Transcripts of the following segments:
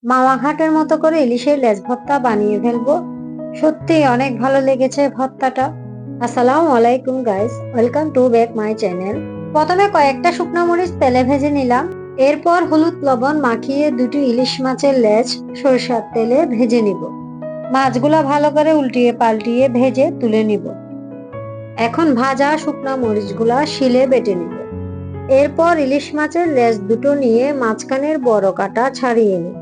মাওয়া ঘাটের মতো করে ইলিশের লেজ ভর্তা বানিয়ে ফেলবো। সত্যি অনেক ভালো লেগেছে ভর্তাটা। আসসালামু আলাইকুম guys, welcome to back my channel. প্রথমে কয়েকটা শুকনো মরিচ তেলে ভেজে নিলাম। এরপর হলুদ লবণ মাখিয়ে দুটি ইলিশ মাছের লেজ সরিষার তেলে ভেজে নিব। মাছগুলা ভালো করে উল্টিয়ে পাল্টিয়ে ভেজে তুলে নিব। এখন ভাজা শুকনো মরিচগুলা শিলে বেটে নিব। এরপর ইলিশ মাছের লেজ দুটো নিয়ে মাঝখানের বড় কাটা ছাড়িয়ে নিব।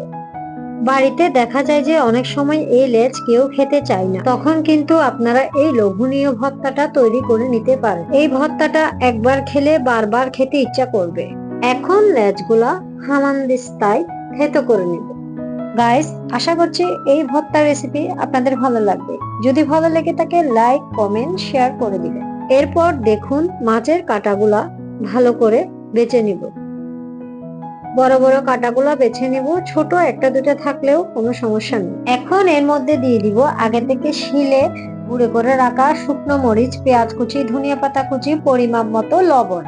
বাড়িতে দেখা যায় যে অনেক সময় এই লেজ কেউ খেতে চায় না, তখন কিন্তু আপনারা এই লোভনীয় ভর্তাটা তৈরি করে নিতে পারেন। এই ভর্তাটা একবার খেলে বারবার খেতে ইচ্ছা করবে। এখন লেজগুলা হামানদিস্তায় থেতো করে নিব। গাইস, আশা করছি এই ভর্তার রেসিপি আপনাদের ভালো লাগবে। যদি ভালো লেগে থাকে লাইক কমেন্ট শেয়ার করে দিবেন। এরপর দেখুন মাছের কাঁটাগুলা ভালো করে বেছে নিব। বড় বড় কাঁটাগুলো বেছে নিব, ছোট একটা দুটো থাকলেও কোনো সমস্যা নেই। এখন এর মধ্যে দিয়ে দিব আগে থেকে শিলে গুঁড়ো করে রাখা শুকনো মরিচ, পেঁয়াজ কুচি, ধনিয়া পাতা কুচি, পরিমাপ মতো লবণ।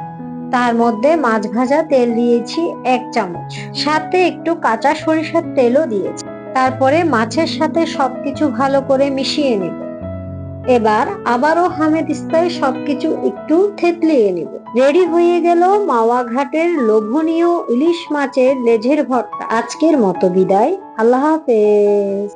তার মধ্যে মাছ ভাজা তেল দিয়েছি 1 চামচ, সাথে একটু কাঁচা সরিষার তেলও দিয়েছি। তারপরে মাছের সাথে সবকিছু ভালো করে মিশিয়ে নিব। এবার আবারও হামেদিস্তায় সবকিছু একটু থেতলিয়ে নিব। রেডি হয়ে গেল মাওয়া ঘাটের লোভনীয় ইলিশ মাছের লেজের ভর্তা। আজকের মতো বিদায়, আল্লাহ হাফেজ।